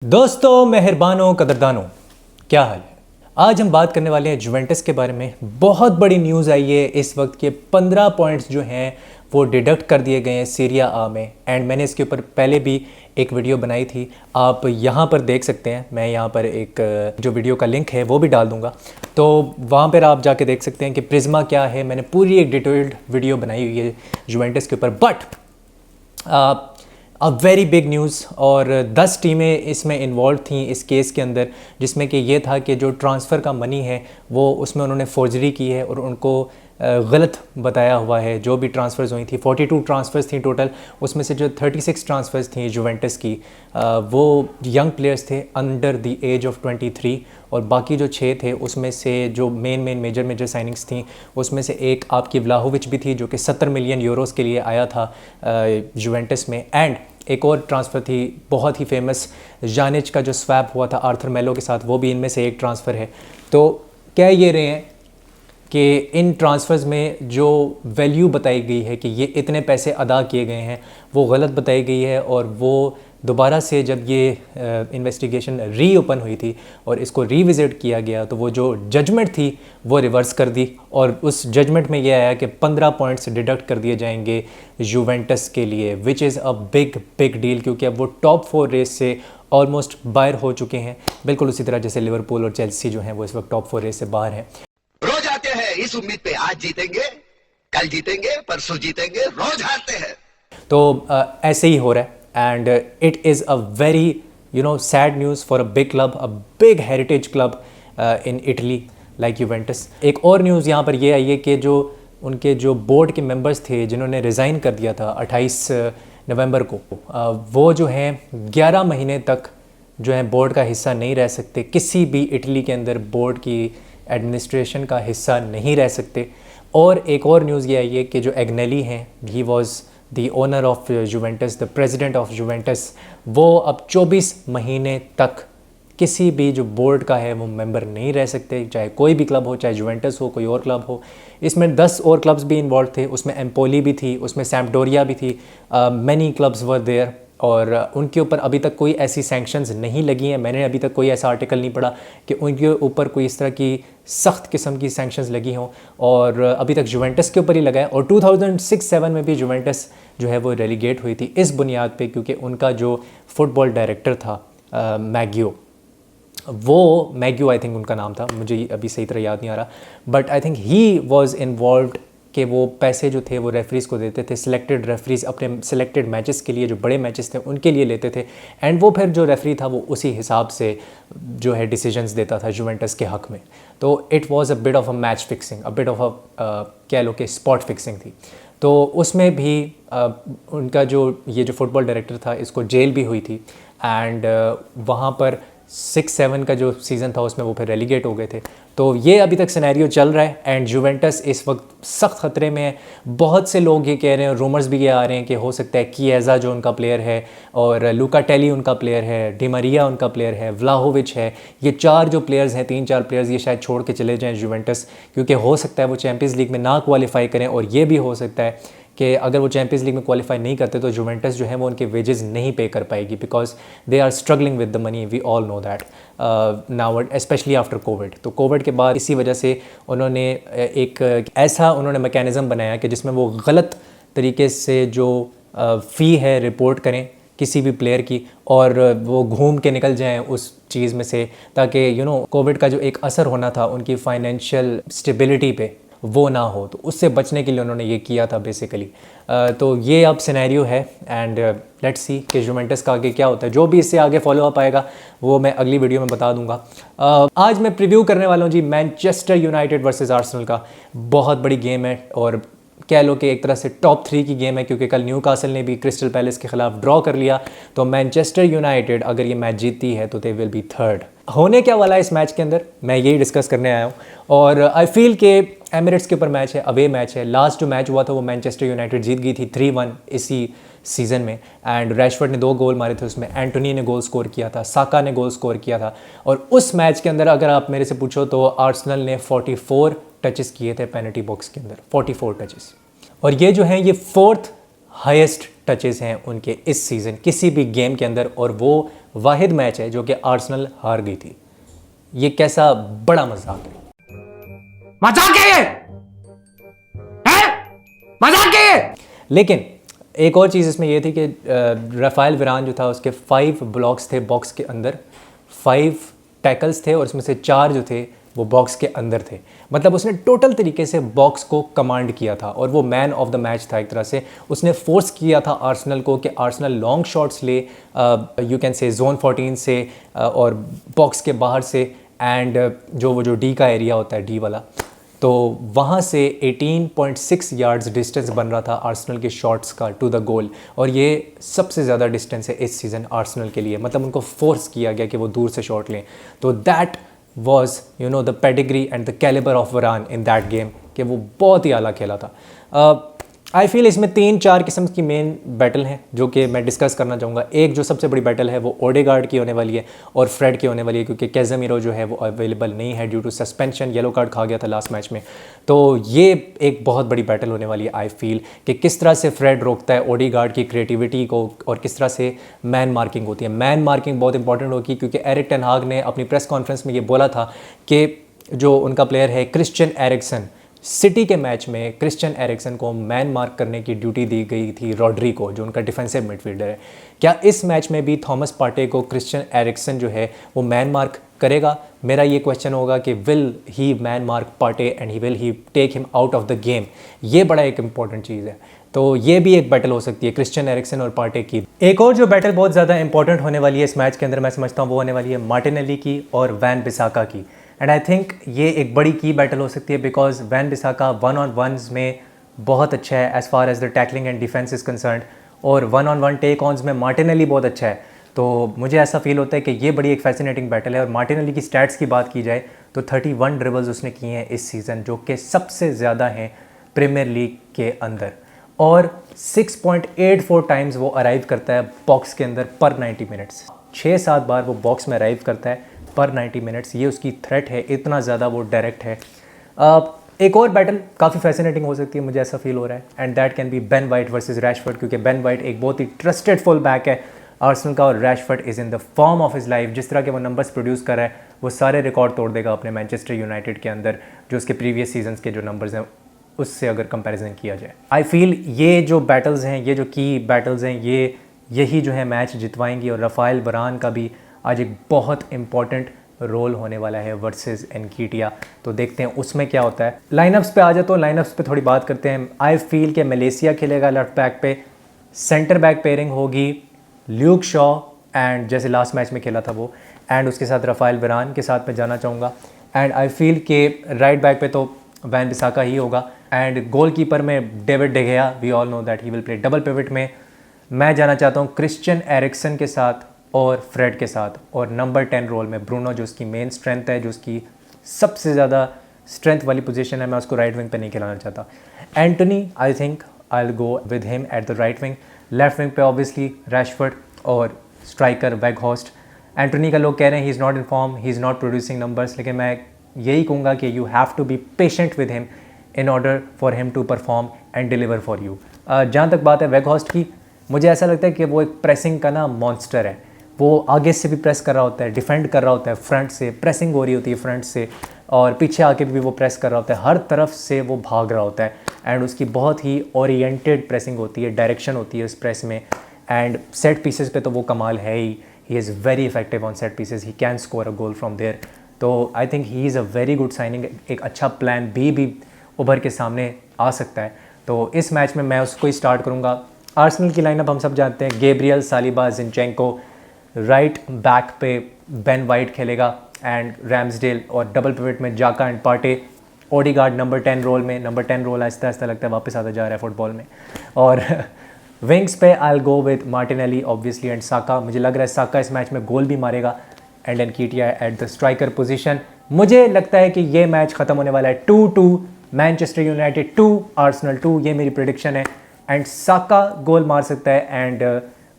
दोस्तों, मेहरबानों, कदरदानों, क्या हाल है। आज हम बात करने वाले हैं जुवेंटस के बारे में। बहुत बड़ी न्यूज़ आई है इस वक्त के 15 पॉइंट्स जो हैं वो डिडक्ट कर दिए गए हैं सीरिया आ में। एंड मैंने इसके ऊपर पहले भी एक वीडियो बनाई थी, आप यहाँ पर देख सकते हैं। मैं यहाँ पर एक जो वीडियो का लिंक है वो भी डाल दूँगा, तो वहाँ पर आप जाके देख सकते हैं कि प्रिज्मा क्या है। मैंने पूरी एक डिटेल्ड वीडियो बनाई हुई है जुवेंटस के ऊपर। बट वेरी बिग न्यूज़, और 10 टीमें इसमें इन्वॉल्व थी इस केस के अंदर, जिसमें कि ये था कि जो ट्रांसफ़र का मनी है वो उसमें उन्होंने फोर्जरी की है और उनको गलत बताया हुआ है। जो भी ट्रांसफ़र्स हुई थी, 42 ट्रांसफ़र्स थी टोटल, उसमें से जो 36 ट्रांसफ़र्स थी जुवेंटस की, वो यंग प्लेयर्स थे अंडर द एज ऑफ 23, और बाकी जो 6 थे उसमें से जो मेजर साइनिंग्स थी उसमें से एक आपकी व्लाहोविच भी थी, जो कि 70 मिलियन यूरोस के लिए आया था जुवेंटस में। एंड एक और ट्रांसफ़र थी बहुत ही फेमस, जानिच का जो स्वैप हुआ था आर्थर मेलो के साथ, वो भी इनमें से एक ट्रांसफ़र है। तो कह ये रहे हैं कि इन ट्रांसफ़र्स में जो वैल्यू बताई गई है कि ये इतने पैसे अदा किए गए हैं वो गलत बताई गई है, और वो दोबारा से जब ये इन्वेस्टिगेशन रीओपन हुई थी और इसको रीविज़िट किया गया तो वो जो जजमेंट थी वो रिवर्स कर दी, और उस जजमेंट में ये आया कि 15 पॉइंट्स डिडक्ट कर दिए जाएंगे यूवेंटस के लिए, which is a big deal, क्योंकि अब वो टॉप 4 रेस से ऑलमोस्ट बाहर हो चुके हैं, बिल्कुल उसी तरह जैसे लिवरपूल और चेल्सी जो हैं वो इस वक्त टॉप 4 रेस से बाहर हैं। रोज आते हैं इस उम्मीद पे आज जीतेंगे, कल जीतेंगे, परसों जीतेंगे, रोज हारते हैं। तो ऐसे ही हो रहा है, and it is a very sad news for a big club, a big heritage club in Italy like Juventus. एक और न्यूज़ यहाँ पर ये आई है कि जो उनके जो बोर्ड के मेंबर्स थे जिन्होंने रिज़ाइन कर दिया था 28 नवंबर को, वो जो हैं 11 महीने तक जो है बोर्ड का हिस्सा नहीं रह सकते, किसी भी इटली के अंदर बोर्ड की एडमिनिस्ट्रेशन का हिस्सा नहीं रह सकते। और एक और न्यूज़ ये आई है कि जो एग्नेली हैं, he was the owner of Juventus, the president of Juventus, वो अब 24 महीने तक किसी भी जो बोर्ड का है वो मेंबर नहीं रह सकते, चाहे कोई भी क्लब हो, चाहे जुवेंटस हो, कोई और क्लब हो। इसमें 10 और क्लब्स भी इन्वॉल्व थे, उसमें एम्पोली भी थी, उसमें सैम्पडोरिया भी थी, मैनी क्लब्स वर देयर, और उनके ऊपर अभी तक कोई ऐसी सैंक्शंस नहीं लगी हैं। मैंने अभी तक कोई ऐसा आर्टिकल नहीं पढ़ा कि उनके ऊपर कोई इस तरह की सख्त किस्म की सैंक्शंस लगी हों, और अभी तक जुवेंटस के ऊपर ही लगा है। और 2006-07 में भी जुवेंटस जो है वो रेलीगेट हुई थी इस बुनियाद पे, क्योंकि उनका जो फुटबॉल डायरेक्टर था मैग्यू आई थिंक उनका नाम था, मुझे अभी सही तरह याद नहीं आ रहा, but I think he was involved कि वो पैसे जो थे वो रेफरीज़ को देते थे, सिलेक्टेड रेफरीज़ अपने सिलेक्टेड मैचेस के लिए, जो बड़े मैचेस थे उनके लिए लेते थे, एंड वो फिर जो रेफरी था वो उसी हिसाब से जो है डिसीजंस देता था जुवेंटस के हक़ में। तो it was a bit of a match fixing, a bit of a कह लो कि स्पॉट फिक्सिंग थी। तो उसमें भी उनका जो ये जो फुटबॉल डायरेक्टर था, इसको जेल भी हुई थी, एंड वहाँ पर 6-7 का जो सीज़न था उसमें वो फिर रेलीगेट हो गए थे। तो ये अभी तक सिनेरियो चल रहा है, एंड जुवेंटस इस वक्त सख्त ख़तरे में है। बहुत से लोग ये कह रहे हैं, रूमर्स भी ये आ रहे हैं कि हो सकता है किएज़ा जो उनका प्लेयर है, और लुकाटेली उनका प्लेयर है, डिमरिया उनका प्लेयर है, व्लाहोविच है, ये 4 जो प्लेयर्स हैं, 3-4 प्लेयर्स, ये शायद छोड़ के चले जाएँ जुवेंटस, क्योंकि हो सकता है वो चैम्पियंस लीग में ना क्वालिफाई करें, और ये भी हो सकता है कि अगर वो चैम्पियंस लीग में क्वालिफाई नहीं करते तो जुवेंटस जो है वो उनके वेजेस नहीं पे कर पाएगी, because they are struggling with the money, we all know that now, specially after covid. तो कोविड के बाद इसी वजह से उन्होंने एक ऐसा उन्होंने मैकेनिज़्म बनाया कि जिसमें वो गलत तरीके से जो फ़ी है रिपोर्ट करें किसी भी प्लेयर की, और वो घूम के निकल जाएं उस चीज़ में से, ताकि कोविड का जो एक असर होना था उनकी फाइनेंशियल स्टेबिलिटी पे वो ना हो। तो उससे बचने के लिए उन्होंने ये किया था बेसिकली। तो ये अब सिनेरियो है, एंड लेट्स सी कि जुवेंटस का आगे क्या होता है। जो भी इससे आगे फॉलो अप आएगा वो मैं अगली वीडियो में बता दूंगा। आज मैं प्रीव्यू करने वाला हूँ जी मैनचेस्टर यूनाइटेड वर्सेस आर्सेनल का। बहुत बड़ी गेम है, और कह लो कि एक तरह से टॉप 3 की गेम है, क्योंकि कल न्यूकासल ने भी क्रिस्टल पैलेस के खिलाफ ड्रॉ कर लिया। तो मैनचेस्टर यूनाइटेड अगर ये मैच जीतती है तो दे विल बी थर्ड। होने क्या वाला है इस मैच के अंदर, मैं यही डिस्कस करने आया हूँ। और आई फील कि एमिरेट्स के ऊपर मैच है, अवे मैच है। लास्ट जो मैच हुआ था वो मैनचेस्टर यूनाइटेड जीत गई थी 3-1 इसी सीज़न में, एंड रैशफोर्ड ने 2 गोल मारे थे उसमें, एंटोनी ने गोल स्कोर किया था, साका ने गोल स्कोर किया था। और उस मैच के अंदर अगर आप मेरे से पूछो तो आर्सेनल ने 44 टचेस किए थे पेनल्टी बॉक्स के अंदर, 44 टचेस, और ये जो हैं ये 4th हाईएस्ट टचेस हैं उनके इस सीज़न किसी भी गेम के अंदर, और वो वाहिद मैच है जो कि आर्सेनल हार गई थी। ये कैसा बड़ा मजाक है, मजाक है ये, हैं? मजाक है ये। लेकिन एक और चीज़ इसमें ये थी कि राफेल वरान जो था उसके 5 ब्लॉक्स थे बॉक्स के अंदर, 5 टैकल्स थे और उसमें से 4 जो थे वो बॉक्स के अंदर थे। मतलब उसने टोटल तरीके से बॉक्स को कमांड किया था और वो मैन ऑफ द मैच था एक तरह से। उसने फोर्स किया था आर्सेनल को कि आर्सेनल लॉन्ग शॉट्स ले, यू कैन से जोन 14 से और बॉक्स के बाहर से, एंड जो डी का एरिया होता है, डी वाला, तो वहाँ से 18.6 यार्ड्स डिस्टेंस बन रहा था आर्सेनल के शॉट्स का टू द गोल, और ये सबसे ज़्यादा डिस्टेंस है इस सीज़न आर्सेनल के लिए। मतलब उनको फोर्स किया गया कि वो दूर से शॉट लें। तो that was the pedigree and the calibre of Varane in that game, कि वो बहुत ही आला खेला था। आई फील इसमें 3-4 किस्म की मेन बैटल हैं जो कि मैं डिस्कस करना चाहूँगा। एक जो सबसे बड़ी बैटल है वो ओडेगार्ड की होने वाली है और फ्रेड की होने वाली है, क्योंकि कैज़ेमीरो जो है वो अवेलेबल नहीं है due to suspension, yellow card खा गया था लास्ट मैच में। तो ये एक बहुत बड़ी बैटल होने वाली है आई फील, कि किस तरह से फ्रेड रोकता है ओडेगार्ड की क्रिएटिविटी को और किस तरह से मैन मार्किंग होती है। मैन मार्किंग बहुत इंपॉर्टेंट होगी, क्योंकि एरिक टेन हाग ने अपनी प्रेस कॉन्फ्रेंस में ये बोला था कि जो उनका प्लेयर है क्रिश्चियन एरिक्सन, सिटी के मैच में क्रिश्चियन एरिक्सन को मैन मार्क करने की ड्यूटी दी गई थी रॉड्री को, जो उनका डिफेंसिव मिडफील्डर है। क्या इस मैच में भी थॉमस पार्टे को क्रिश्चियन एरिक्सन जो है वो मैन मार्क करेगा? मेरा ये क्वेश्चन होगा कि will he man mark Partey and he will he take him out of the game? ये बड़ा एक इंपॉर्टेंट चीज़ है। तो ये भी एक बैटल हो सकती है क्रिश्चियन एरिक्सन और पार्टे की। एक और जो बैटल बहुत ज़्यादा इंपॉर्टेंट होने वाली है इस मैच के अंदर, मैं समझता हूँ वो होने वाली है मार्टिनेली की और वैन बिसाका की। एंड आई थिंक ये एक बड़ी की बैटल हो सकती है, बिकॉज वैन बिसाका 1-on-1s में बहुत अच्छा है as far as the tackling and defence is concerned, और 1-on-1 टेक ऑन्स में मार्टिनेली बहुत अच्छा है। तो मुझे ऐसा फील होता है कि ये बड़ी एक फैसिनेटिंग बैटल है। और मार्टिनेली की स्टैट्स की बात की जाए तो 31 ड्रिबल्स उसने किए हैं इस सीज़न, जो कि सबसे ज़्यादा हैं प्रीमियर लीग के अंदर, और 6.84 टाइम्स वो अराइव करता है बॉक्स के अंदर पर 90 मिनट्स। 6-7 बार वो बॉक्स में अराइव करता है पर 90 मिनट्स। ये उसकी थ्रेट है, इतना ज़्यादा वो डायरेक्ट है। एक और बैटल काफ़ी फैसिनेटिंग हो सकती है, मुझे ऐसा फील हो रहा है, and that can be Ben white versus Rashford, क्योंकि बेन वाइट एक बहुत ही ट्रस्टेड फुल बैक है आर्सेनल का, और Rashford is in the form of his life. जिस तरह के वो नंबर्स प्रोड्यूस कर रहा है वो सारे रिकॉर्ड तोड़ देगा अपने मैनचेस्टर यूनाइटेड के अंदर, जो उसके प्रीवियस सीजन्स के जो नंबर्स हैं उससे अगर कंपैरिजन किया जाए। आई फील ये जो बैटल्स हैं, ये जो की बैटल्स हैं, यही जो है मैच जितवाएंगी, और राफेल वरान का भी आज एक बहुत इंपॉर्टेंट रोल होने वाला है वर्सेस एनकीटिया। तो देखते हैं उसमें क्या होता है। लाइनअप्स पे आ जाए तो लाइनअप्स पे थोड़ी बात करते हैं। आई फील कि मलेशिया खेलेगा लेफ्ट बैक पे, सेंटर बैक पेयरिंग होगी ल्यूक शॉ एंड जैसे लास्ट मैच में खेला था वो, एंड उसके साथ राफेल वरान के साथ मैं जाना चाहूँगा। एंड आई फील कि राइट बैक पे तो वैन बिसाका ही होगा, एंड गोल कीपर में David de Gea, we all know that he will play. Double pivot में मैं जाना चाहता हूँ क्रिश्चियन एरिक्सन के साथ और फ्रेड के साथ, और नंबर 10 रोल में ब्रूनो, जो उसकी मेन स्ट्रेंथ है, जो उसकी सबसे ज़्यादा स्ट्रेंथ वाली पोजीशन है, मैं उसको राइट विंग पे नहीं खिलाना चाहता। Antony, I think I will go with him at the right wing. Left wing पे ऑब्वियसली रैशफोर्ड और स्ट्राइकर वेगहॉर्स्ट। एंटोनी का लोग कह रहे हैं he is not in form, he is not producing numbers, लेकिन मैं यही कहूँगा कि you have to be patient with him in order for him to perform and deliver for you. जहाँ तक बात है वेगहॉर्स्ट की, मुझे ऐसा लगता है कि वो एक प्रेसिंग का ना मॉन्स्टर है। वो आगे से भी प्रेस कर रहा होता है, डिफेंड कर रहा होता है, फ्रंट से प्रेसिंग हो रही होती है फ्रंट से, और पीछे आके भी वो प्रेस कर रहा होता है, हर तरफ से वो भाग रहा होता है, एंड उसकी बहुत ही ओरिएंटेड प्रेसिंग होती है, डायरेक्शन होती है उस प्रेस में। एंड सेट पीसेस पे तो वो कमाल है he is very effective on set pieces, he can score a goal from there. तो I think he is a very good signing. एक अच्छा प्लान भी उभर के सामने आ सकता है। तो इस मैच में मैं उसको ही स्टार्ट करूँगा। आर्सेनल की लाइनअप हम सब जानते हैं, Gabriel, Saliba, Zinchenko. Right back पे बेन वाइट खेलेगा एंड रैम्सडेल, और डबल पिवट में Xhaka and Partey. Odegaard number 10 role में, नंबर 10 रोल आहिस्ता आहिस्ता लगता है वापस आता जा रहा है फुटबॉल में। और विंग्स पे I will go with Martinelli obviously and Saka. मुझे लग रहा है साका इस मैच में गोल भी मारेगा, and Nketiah at the striker position. मुझे लगता है कि ये मैच खत्म होने वाला है 2-2, मैनचेस्टर यूनाइटेड 2 आर्सेनल 2, ये मेरी प्रेडिक्शन है। एंड साका गोल मार सकता है, and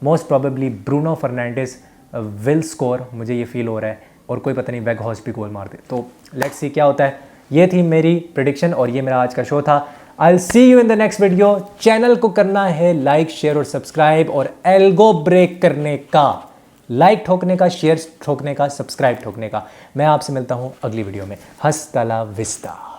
most probably Bruno Fernandes will score, मुझे ये फील हो रहा है, और कोई पता नहीं वेगहॉर्स्ट भी गोल मार दे। तो लेट्स सी क्या होता है। ये थी मेरी प्रेडिक्शन और ये मेरा आज का शो था। I will see you in the next video. Channel को करना है लाइक, शेयर और सब्सक्राइब, और एल्गो ब्रेक करने का लाइक ठोकने का, शेयर ठोकने का, सब्सक्राइब ठोकने का। मैं आपसे मिलता हूँ अगली वीडियो में। हस्तला विस्ता।